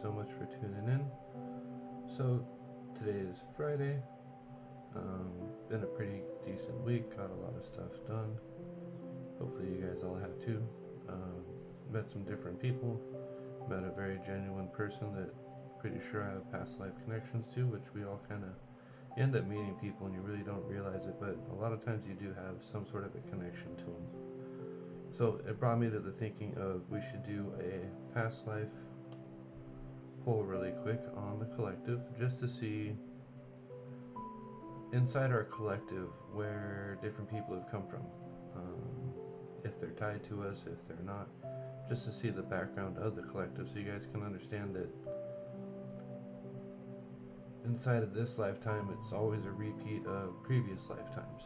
so much for tuning in. So today is Friday. Been a pretty decent week, got a lot of stuff done. Hopefully you guys all have too. Met some different people, met a very genuine person that pretty sure I have past life connections to, which we all kind of end up meeting people and you really don't realize it, but a lot of times you do have some sort of a connection to them. So it brought me to the thinking of we should do a past life poll really quick on the collective, just to see inside our collective where different people have come from, if they're tied to us, if they're not, just to see the background of the collective so you guys can understand that inside of this lifetime it's always a repeat of previous lifetimes.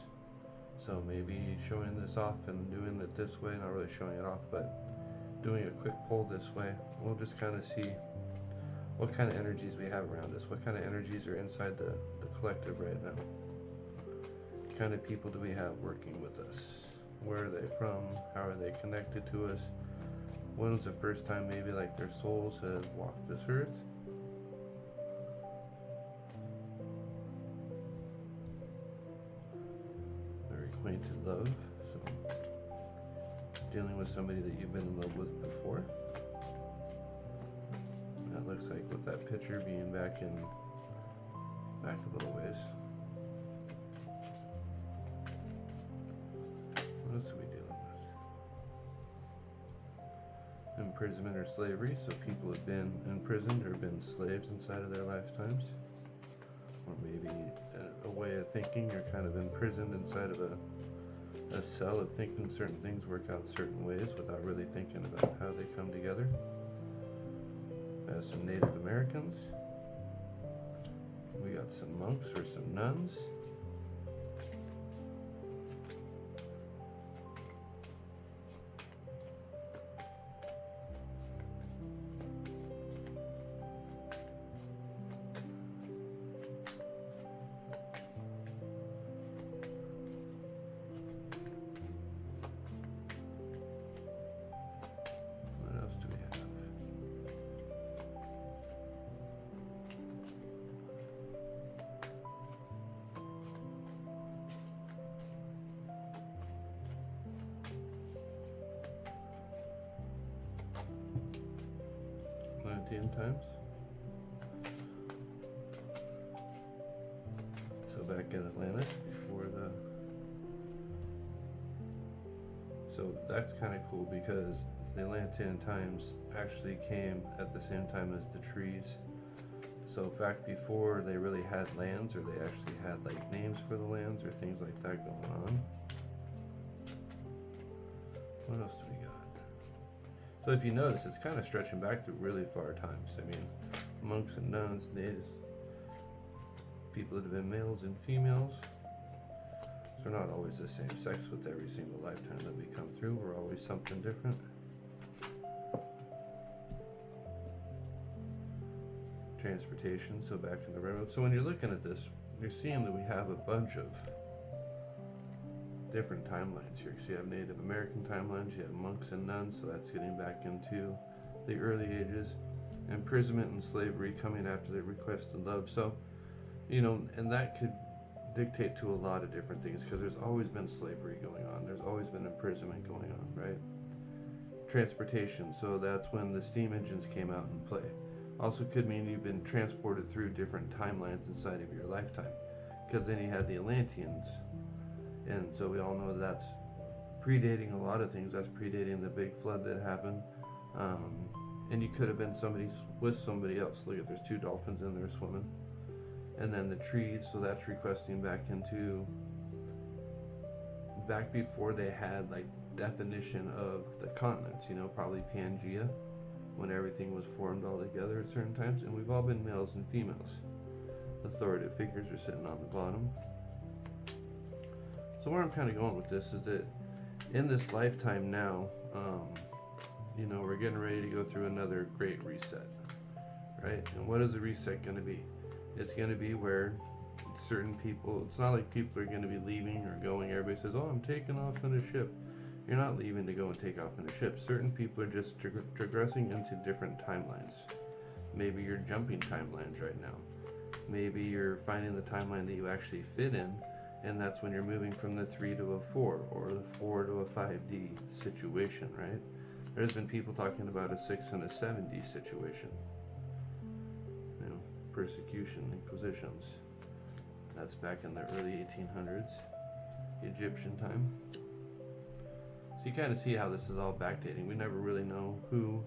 So maybe showing this off and doing it this way, not really showing it off, but doing a quick poll this way, we'll just kind of see what kind of energies we have around us, what kind of energies are inside the collective right now. What kind of people do we have working with us? Where are they from? How are they connected to us? When was the first time maybe like their souls have walked this earth? Their acquainted love, so dealing with somebody that you've been in love with before. That looks like with that picture being back a little ways. What else are we dealing with? Imprisonment or slavery, so people have been imprisoned or been slaves inside of their lifetimes. Or maybe a way of thinking, you're kind of imprisoned inside of a cell of thinking certain things work out certain ways without really thinking about how they come together. As some Native Americans. We got some monks or some nuns. What else do we have? Times. So back in Atlantis before so that's kind of cool because the Atlantean times actually came at the same time as the trees. So back before they really had lands, or they actually had like names for the lands or things like that going on. What else do we got? So if you notice, it's kind of stretching back to really far times. I mean, monks and nuns, natives, people that have been males and females. So we're not always the same sex with every single lifetime that we come through. We're always something different. Transportation, so back in the railroad. So when you're looking at this, you're seeing that we have a bunch of different timelines here. So you have Native American timelines, you have monks and nuns, so that's getting back into the early ages. Imprisonment and slavery coming after the request of love. So, and that could dictate to a lot of different things because there's always been slavery going on. There's always been imprisonment going on, right? Transportation, so that's when the steam engines came out in play. Also could mean you've been transported through different timelines inside of your lifetime, because then you had the Atlanteans. And so we all know that's predating a lot of things. That's predating the big flood that happened. And you could have been with somebody else. Look at, there's two dolphins in there swimming. And then the trees, so that's requesting back before they had like definition of the continents, probably Pangea, when everything was formed all together at certain times. And we've all been males and females. Authoritative figures are sitting on the bottom. So where I'm kind of going with this is that in this lifetime now, we're getting ready to go through another great reset, right? And what is the reset going to be? It's going to be where certain people, it's not like people are going to be leaving or going. Everybody says, oh, I'm taking off in a ship. You're not leaving to go and take off in a ship. Certain people are just progressing into different timelines. Maybe you're jumping timelines right now. Maybe you're finding the timeline that you actually fit in, and that's when you're moving from the 3 to a 4, or the 4 to a 5D situation, right? There's been people talking about a 6 and a 7D situation. You know, persecution, inquisitions. That's back in the early 1800s, Egyptian time. So you kind of see how this is all backdating. We never really know who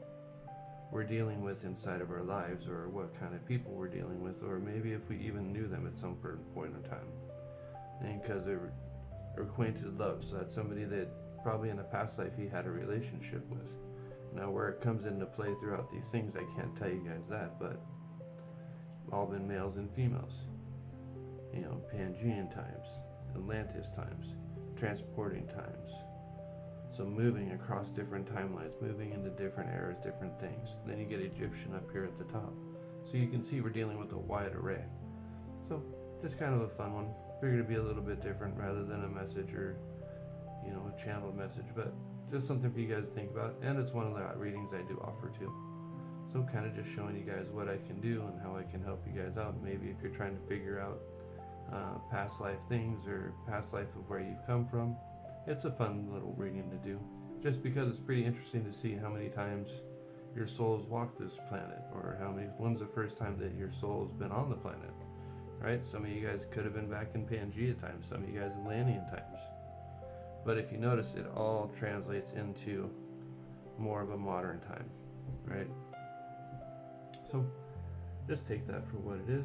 we're dealing with inside of our lives, or what kind of people we're dealing with, or maybe if we even knew them at some point in time. And because they're acquainted love, so that's somebody that probably in a past life he had a relationship with. Now where it comes into play throughout these things, I can't tell you guys that, but all been males and females. You know, Pangean times, Atlantis times, transporting times. So moving across different timelines, moving into different eras, different things. Then you get Egyptian up here at the top. So you can see we're dealing with a wide array. So just kind of a fun one. Figured it'd be a little bit different rather than a message or, you know, a channeled message, but just something for you guys to think about. And it's one of the readings I do offer too. So kind of just showing you guys what I can do and how I can help you guys out. Maybe if you're trying to figure out past life things or past life of where you've come from, it's a fun little reading to do, just because it's pretty interesting to see how many times your soul's walked this planet, or when's the first time that your soul's been on the planet, right? Some of you guys could have been back in Pangea times, some of you guys Atlantean times. But if you notice, it all translates into more of a modern time, right? So just take that for what it is.